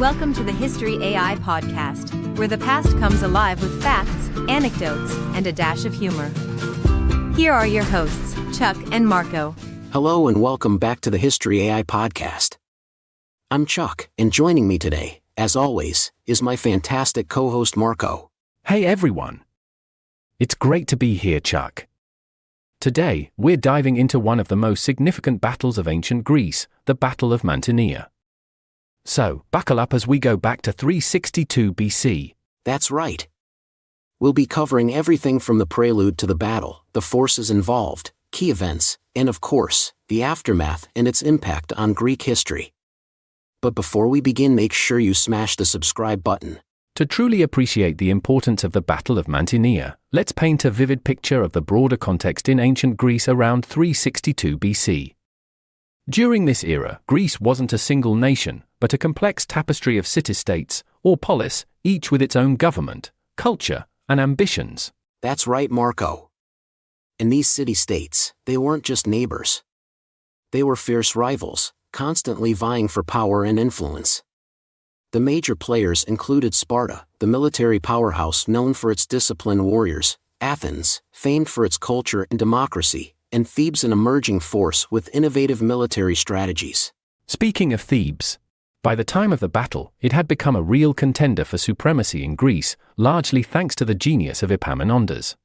Welcome to the History AI podcast, where the past comes alive with facts, anecdotes, and a dash of humor. Here are your hosts, Chuck and Marco. Hello and welcome back to the History AI podcast. I'm Chuck, and joining me today, as always, is my fantastic co-host Marco. Hey everyone! It's great to be here, Chuck. Today, we're diving into one of the most significant battles of ancient Greece, the Battle of Mantinea. So, buckle up as we go back to 362 BC. That's right. We'll be covering everything from the prelude to the battle, the forces involved, key events, and of course, the aftermath and its impact on Greek history. But before we begin, make sure you smash the subscribe button. To truly appreciate the importance of the Battle of Mantinea, let's paint a vivid picture of the broader context in ancient Greece around 362 BC. During this era, Greece wasn't a single nation, but a complex tapestry of city-states, or polis, each with its own government, culture, and ambitions. That's right, Marco. In these city-states, they weren't just neighbors. They were fierce rivals, constantly vying for power and influence. The major players included Sparta, the military powerhouse known for its disciplined warriors, Athens, famed for its culture and democracy, and Thebes, an emerging force with innovative military strategies. Speaking of Thebes, by the time of the battle, it had become a real contender for supremacy in Greece, largely thanks to the genius of Epaminondas.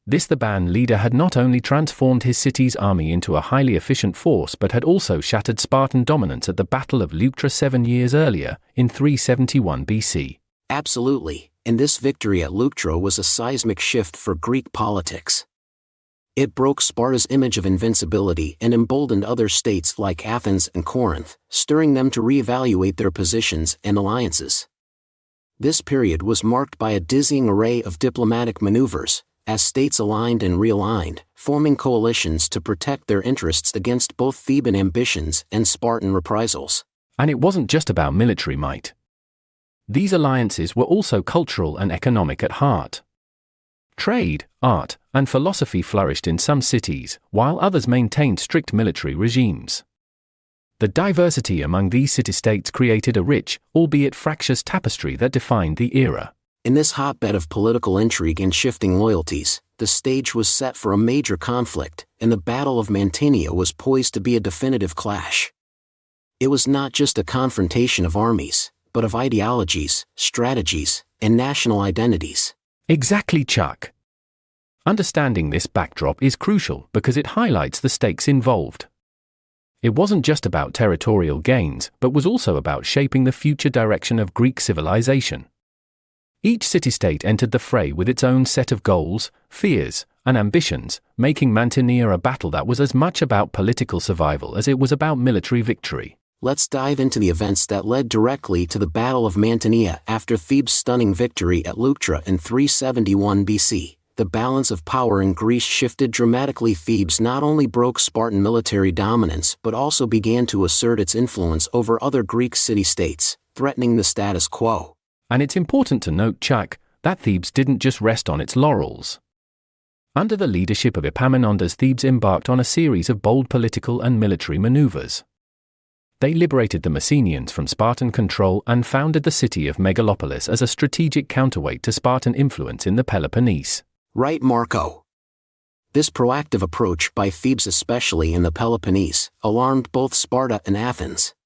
This Theban leader had not only transformed his city's army into a highly efficient force but had also shattered Spartan dominance at the Battle of Leuctra 7 years earlier, in 371 BC. Absolutely, and this victory at Leuctra was a seismic shift for Greek politics. It broke Sparta's image of invincibility and emboldened other states like Athens and Corinth, stirring them to reevaluate their positions and alliances. This period was marked by a dizzying array of diplomatic maneuvers, as states aligned and realigned, forming coalitions to protect their interests against both Theban ambitions and Spartan reprisals. And it wasn't just about military might. These alliances were also cultural and economic at heart. Trade, art, and philosophy flourished in some cities, while others maintained strict military regimes. The diversity among these city-states created a rich, albeit fractious tapestry that defined the era. In this hotbed of political intrigue and shifting loyalties, the stage was set for a major conflict, and the Battle of Mantinea was poised to be a definitive clash. It was not just a confrontation of armies, but of ideologies, strategies, and national identities. Exactly, Chuck. Understanding this backdrop is crucial because it highlights the stakes involved. It wasn't just about territorial gains, but was also about shaping the future direction of Greek civilization. Each city-state entered the fray with its own set of goals, fears, and ambitions, making Mantinea a battle that was as much about political survival as it was about military victory. Let's dive into the events that led directly to the Battle of Mantinea. After Thebes' stunning victory at Leuctra in 371 BC, the balance of power in Greece shifted dramatically. Thebes not only broke Spartan military dominance but also began to assert its influence over other Greek city-states, threatening the status quo. And it's important to note, Chuck, that Thebes didn't just rest on its laurels. Under the leadership of Epaminondas, Thebes embarked on a series of bold political and military maneuvers. They liberated the Messenians from Spartan control and founded the city of Megalopolis as a strategic counterweight to Spartan influence in the Peloponnese. Right, Marco. This proactive approach by Thebes, especially in the Peloponnese, alarmed both Sparta and Athens.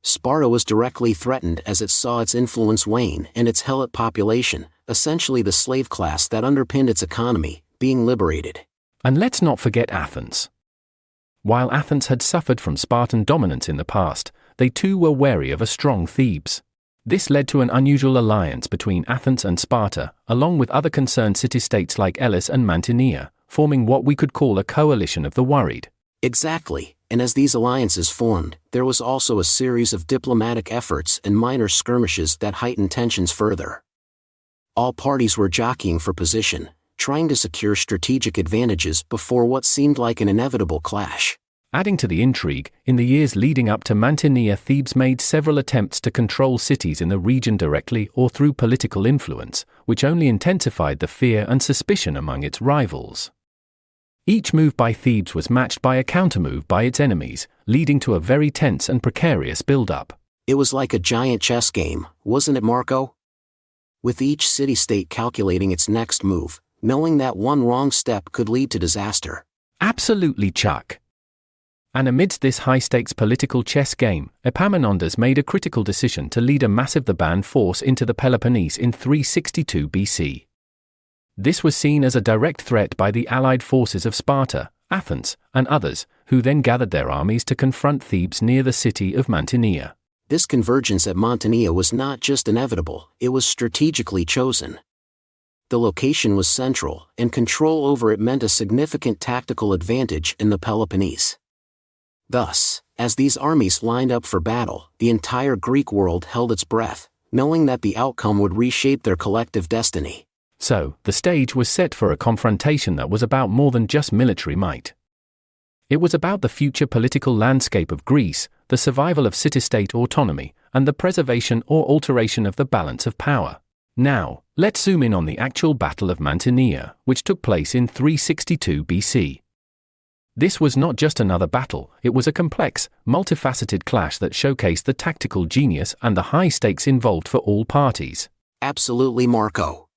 Sparta was directly threatened as it saw its influence wane and its Helot population, essentially the slave class that underpinned its economy, being liberated. And let's not forget Athens. While Athens had suffered from Spartan dominance in the past, they too were wary of a strong Thebes. This led to an unusual alliance between Athens and Sparta, along with other concerned city-states like Elis and Mantinea, forming what we could call a coalition of the worried. Exactly, and as these alliances formed, there was also a series of diplomatic efforts and minor skirmishes that heightened tensions further. All parties were jockeying for position, trying to secure strategic advantages before what seemed like an inevitable clash. Adding to the intrigue, in the years leading up to Mantinea, Thebes made several attempts to control cities in the region directly or through political influence, which only intensified the fear and suspicion among its rivals. Each move by Thebes was matched by a countermove by its enemies, leading to a very tense and precarious build-up. It was like a giant chess game, wasn't it, Marco? With each city-state calculating its next move, knowing that one wrong step could lead to disaster. Absolutely, Chuck. And amidst this high-stakes political chess game, Epaminondas made a critical decision to lead a massive Theban force into the Peloponnese in 362 BC. This was seen as a direct threat by the allied forces of Sparta, Athens, and others, who then gathered their armies to confront Thebes near the city of Mantinea. This convergence at Mantinea was not just inevitable, it was strategically chosen. The location was central, and control over it meant a significant tactical advantage in the Peloponnese. Thus, as these armies lined up for battle, the entire Greek world held its breath, knowing that the outcome would reshape their collective destiny. So, the stage was set for a confrontation that was about more than just military might. It was about the future political landscape of Greece, the survival of city-state autonomy, and the preservation or alteration of the balance of power. Now, let's zoom in on the actual Battle of Mantinea, which took place in 362 BC. This was not just another battle, it was a complex, multifaceted clash that showcased the tactical genius and the high stakes involved for all parties. Absolutely, Marco.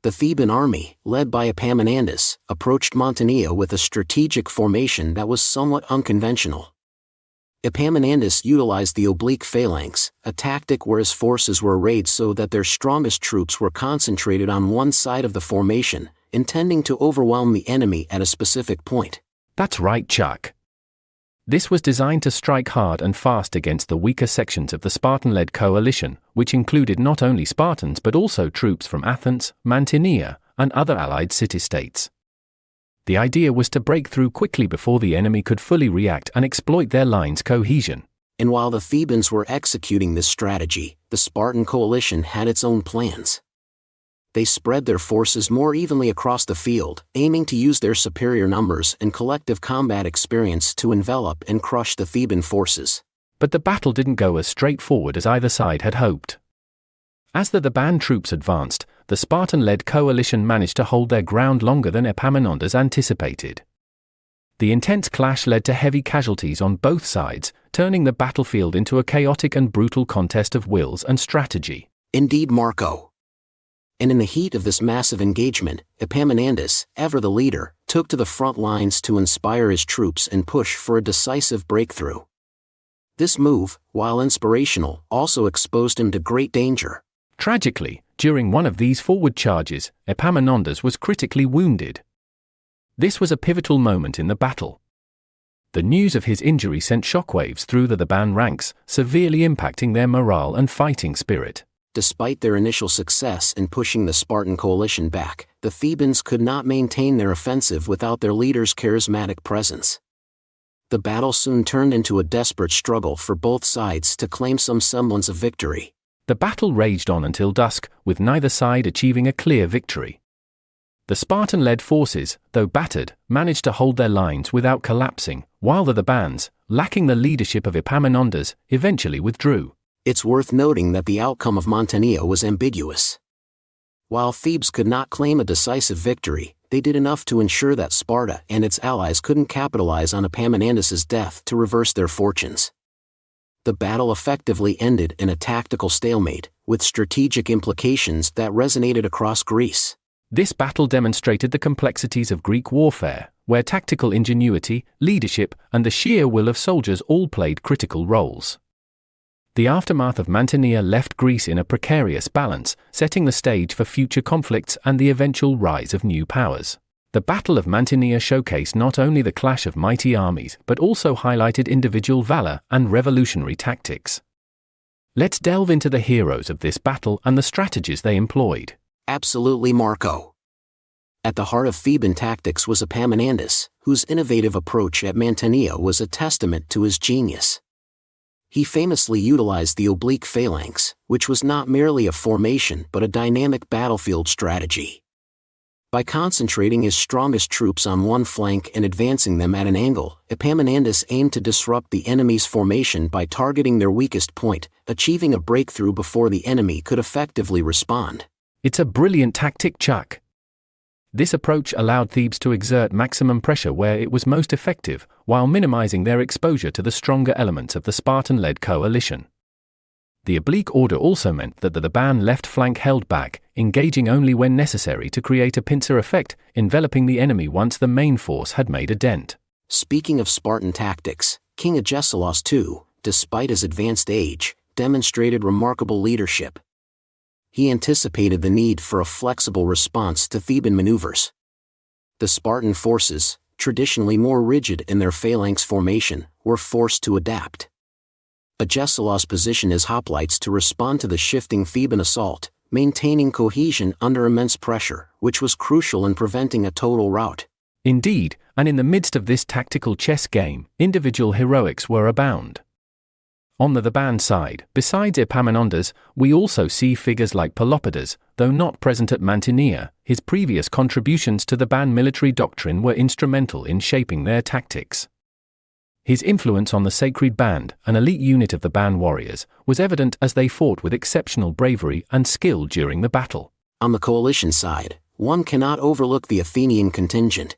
The Theban army, led by Epaminondas, approached Mantinea with a strategic formation that was somewhat unconventional. Epaminondas utilized the oblique phalanx, a tactic where his forces were arrayed so that their strongest troops were concentrated on one side of the formation, intending to overwhelm the enemy at a specific point. That's right, Chuck. This was designed to strike hard and fast against the weaker sections of the Spartan-led coalition, which included not only Spartans but also troops from Athens, Mantinea, and other allied city-states. The idea was to break through quickly before the enemy could fully react and exploit their line's cohesion. And while the Thebans were executing this strategy, the Spartan coalition had its own plans. They spread their forces more evenly across the field, aiming to use their superior numbers and collective combat experience to envelop and crush the Theban forces. But the battle didn't go as straightforward as either side had hoped. As the Theban troops advanced, the Spartan-led coalition managed to hold their ground longer than Epaminondas anticipated. The intense clash led to heavy casualties on both sides, turning the battlefield into a chaotic and brutal contest of wills and strategy. Indeed, Marco. And in the heat of this massive engagement, Epaminondas, ever the leader, took to the front lines to inspire his troops and push for a decisive breakthrough. This move, while inspirational, also exposed him to great danger. Tragically, during one of these forward charges, Epaminondas was critically wounded. This was a pivotal moment in the battle. The news of his injury sent shockwaves through the Theban ranks, severely impacting their morale and fighting spirit. Despite their initial success in pushing the Spartan coalition back, the Thebans could not maintain their offensive without their leader's charismatic presence. The battle soon turned into a desperate struggle for both sides to claim some semblance of victory. The battle raged on until dusk, with neither side achieving a clear victory. The Spartan-led forces, though battered, managed to hold their lines without collapsing, while the Thebans, lacking the leadership of Epaminondas, eventually withdrew. It's worth noting that the outcome of Mantinea was ambiguous. While Thebes could not claim a decisive victory, they did enough to ensure that Sparta and its allies couldn't capitalize on Epaminondas' death to reverse their fortunes. The battle effectively ended in a tactical stalemate, with strategic implications that resonated across Greece. This battle demonstrated the complexities of Greek warfare, where tactical ingenuity, leadership, and the sheer will of soldiers all played critical roles. The aftermath of Mantinea left Greece in a precarious balance, setting the stage for future conflicts and the eventual rise of new powers. The Battle of Mantinea showcased not only the clash of mighty armies but also highlighted individual valor and revolutionary tactics. Let's delve into the heroes of this battle and the strategies they employed. Absolutely, Marco. At the heart of Theban tactics was Epaminondas, whose innovative approach at Mantinea was a testament to his genius. He famously utilized the oblique phalanx, which was not merely a formation but a dynamic battlefield strategy. By concentrating his strongest troops on one flank and advancing them at an angle, Epaminondas aimed to disrupt the enemy's formation by targeting their weakest point, achieving a breakthrough before the enemy could effectively respond. It's a brilliant tactic, Chuck. This approach allowed Thebes to exert maximum pressure where it was most effective, while minimizing their exposure to the stronger elements of the Spartan-led coalition. The oblique order also meant that the Theban left flank held back, engaging only when necessary to create a pincer effect, enveloping the enemy once the main force had made a dent. Speaking of Spartan tactics, King Agesilaus II, despite his advanced age, demonstrated remarkable leadership. He anticipated the need for a flexible response to Theban maneuvers. The Spartan forces, traditionally more rigid in their phalanx formation, were forced to adapt. Agesilaus' positioned his hoplites to respond to the shifting Theban assault, maintaining cohesion under immense pressure, which was crucial in preventing a total rout. Indeed, and in the midst of this tactical chess game, individual heroics were abound. On the Theban side, besides Epaminondas, we also see figures like Pelopidas. Though not present at Mantinea, his previous contributions to the Theban military doctrine were instrumental in shaping their tactics. His influence on the Sacred Band, an elite unit of the Theban warriors, was evident as they fought with exceptional bravery and skill during the battle. On the coalition side, one cannot overlook the Athenian contingent.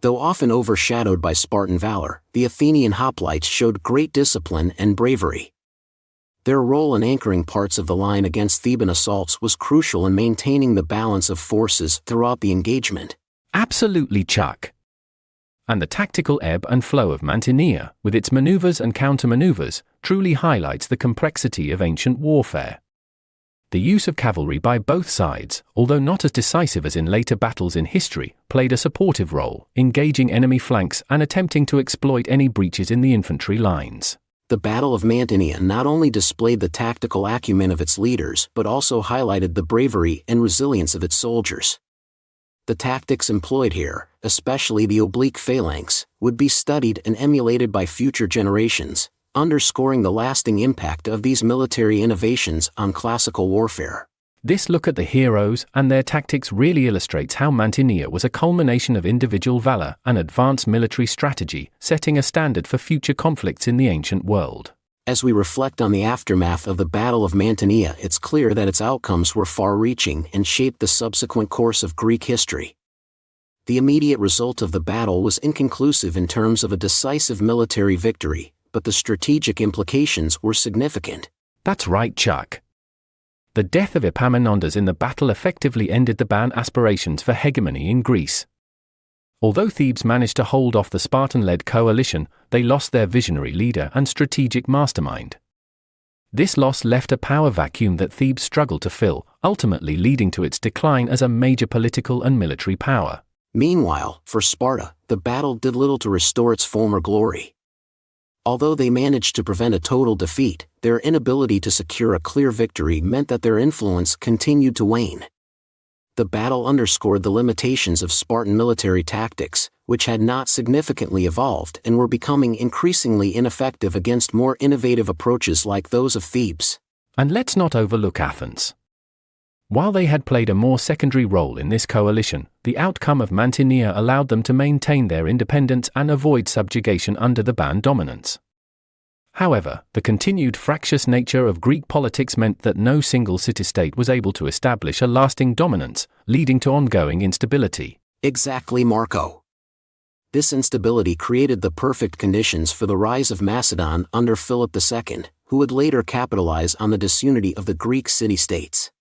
Though often overshadowed by Spartan valor, the Athenian hoplites showed great discipline and bravery. Their role in anchoring parts of the line against Theban assaults was crucial in maintaining the balance of forces throughout the engagement. Absolutely, Chuck. And the tactical ebb and flow of Mantinea, with its maneuvers and countermaneuvers, truly highlights the complexity of ancient warfare. The use of cavalry by both sides, although not as decisive as in later battles in history, played a supportive role, engaging enemy flanks and attempting to exploit any breaches in the infantry lines. The Battle of Mantinea not only displayed the tactical acumen of its leaders but also highlighted the bravery and resilience of its soldiers. The tactics employed here, especially the oblique phalanx, would be studied and emulated by future generations, underscoring the lasting impact of these military innovations on classical warfare. This look at the heroes and their tactics really illustrates how Mantinea was a culmination of individual valor and advanced military strategy, setting a standard for future conflicts in the ancient world. As we reflect on the aftermath of the Battle of Mantinea, it's clear that its outcomes were far-reaching and shaped the subsequent course of Greek history. The immediate result of the battle was inconclusive in terms of a decisive military victory, but the strategic implications were significant. That's right, Chuck. The death of Epaminondas in the battle effectively ended the Theban aspirations for hegemony in Greece. Although Thebes managed to hold off the Spartan-led coalition, they lost their visionary leader and strategic mastermind. This loss left a power vacuum that Thebes struggled to fill, ultimately leading to its decline as a major political and military power. Meanwhile, for Sparta, the battle did little to restore its former glory. Although they managed to prevent a total defeat, their inability to secure a clear victory meant that their influence continued to wane. The battle underscored the limitations of Spartan military tactics, which had not significantly evolved and were becoming increasingly ineffective against more innovative approaches like those of Thebes. And let's not overlook Athens. While they had played a more secondary role in this coalition, the outcome of Mantinea allowed them to maintain their independence and avoid subjugation under the Theban dominance. However, the continued fractious nature of Greek politics meant that no single city-state was able to establish a lasting dominance, leading to ongoing instability. Exactly, Marco. This instability created the perfect conditions for the rise of Macedon under Philip II, who would later capitalize on the disunity of the Greek city-states.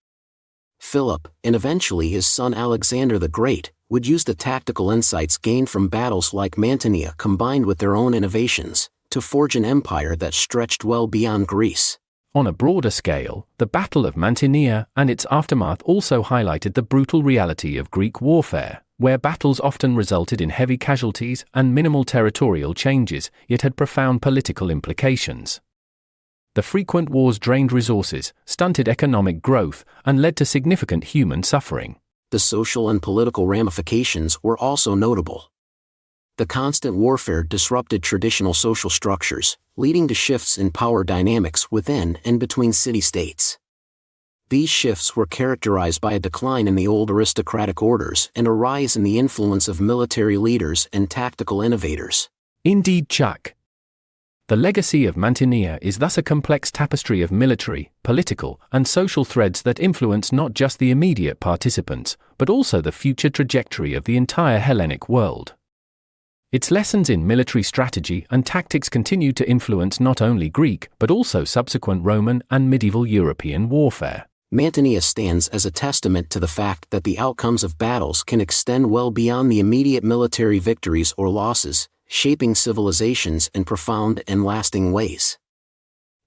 Philip, and eventually his son Alexander the Great, would use the tactical insights gained from battles like Mantinea combined with their own innovations, to forge an empire that stretched well beyond Greece. On a broader scale, the Battle of Mantinea and its aftermath also highlighted the brutal reality of Greek warfare, where battles often resulted in heavy casualties and minimal territorial changes, yet had profound political implications. The frequent wars drained resources, stunted economic growth, and led to significant human suffering. The social and political ramifications were also notable. The constant warfare disrupted traditional social structures, leading to shifts in power dynamics within and between city-states. These shifts were characterized by a decline in the old aristocratic orders and a rise in the influence of military leaders and tactical innovators. Indeed, Chuck. The legacy of Mantinea is thus a complex tapestry of military, political, and social threads that influence not just the immediate participants, but also the future trajectory of the entire Hellenic world. Its lessons in military strategy and tactics continue to influence not only Greek but also subsequent Roman and medieval European warfare. Mantinea stands as a testament to the fact that the outcomes of battles can extend well beyond the immediate military victories or losses, shaping civilizations in profound and lasting ways.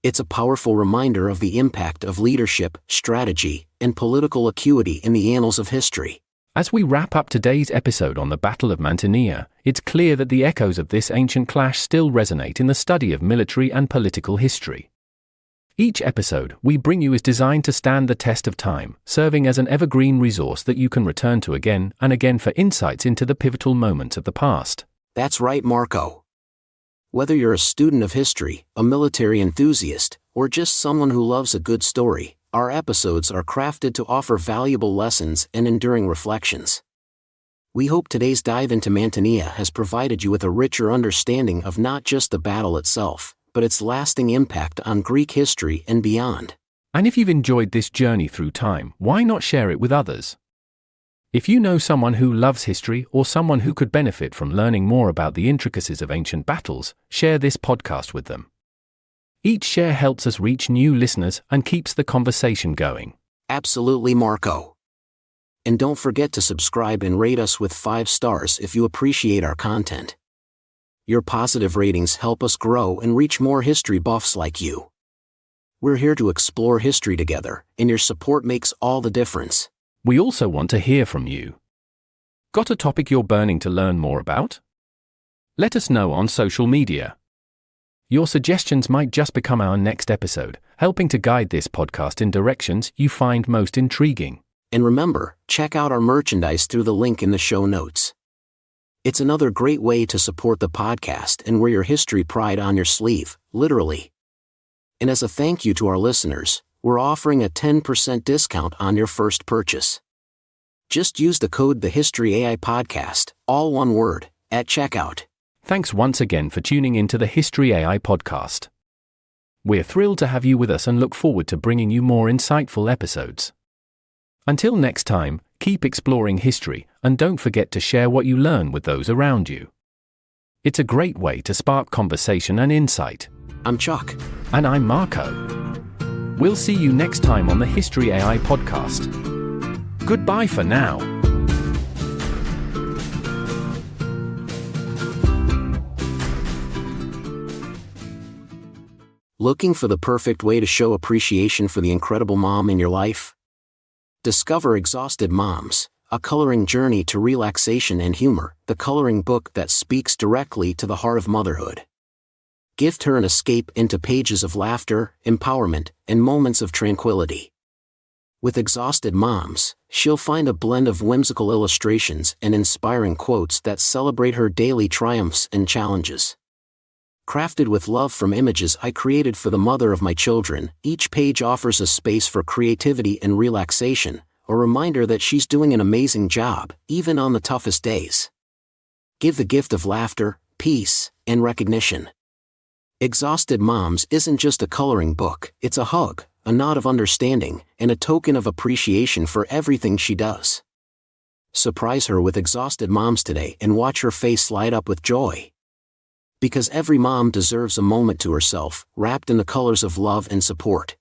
It's a powerful reminder of the impact of leadership, strategy, and political acuity in the annals of history. As we wrap up today's episode on the Battle of Mantinea, it's clear that the echoes of this ancient clash still resonate in the study of military and political history. Each episode we bring you is designed to stand the test of time, serving as an evergreen resource that you can return to again and again for insights into the pivotal moments of the past. That's right, Marco. Whether you're a student of history, a military enthusiast, or just someone who loves a good story, our episodes are crafted to offer valuable lessons and enduring reflections. We hope today's dive into Mantinea has provided you with a richer understanding of not just the battle itself, but its lasting impact on Greek history and beyond. And if you've enjoyed this journey through time, why not share it with others? If you know someone who loves history or someone who could benefit from learning more about the intricacies of ancient battles, share this podcast with them. Each share helps us reach new listeners and keeps the conversation going. Absolutely, Marco. And don't forget to subscribe and rate us with 5 stars if you appreciate our content. Your positive ratings help us grow and reach more history buffs like you. We're here to explore history together, and your support makes all the difference. We also want to hear from you. Got a topic you're burning to learn more about? Let us know on social media. Your suggestions might just become our next episode, helping to guide this podcast in directions you find most intriguing. And remember, check out our merchandise through the link in the show notes. It's another great way to support the podcast and wear your history pride on your sleeve, literally. And as a thank you to our listeners, we're offering a 10% discount on your first purchase. Just use the code TheHistoryAI Podcast, all one word, at checkout. Thanks once again for tuning into the History AI Podcast. We're thrilled to have you with us and look forward to bringing you more insightful episodes. Until next time, keep exploring history and don't forget to share what you learn with those around you. It's a great way to spark conversation and insight. I'm Chuck. And I'm Marco. We'll see you next time on the History AI Podcast. Goodbye for now. Looking for the perfect way to show appreciation for the incredible mom in your life? Discover Exhausted Moms, a coloring journey to relaxation and humor, the coloring book that speaks directly to the heart of motherhood. Gift her an escape into pages of laughter, empowerment, and moments of tranquility. With Exhausted Moms, she'll find a blend of whimsical illustrations and inspiring quotes that celebrate her daily triumphs and challenges. Crafted with love from images I created for the mother of my children, each page offers a space for creativity and relaxation, a reminder that she's doing an amazing job, even on the toughest days. Give the gift of laughter, peace, and recognition. Exhausted Moms isn't just a coloring book, it's a hug, a nod of understanding, and a token of appreciation for everything she does. Surprise her with Exhausted Moms today and watch her face light up with joy. Because every mom deserves a moment to herself, wrapped in the colors of love and support.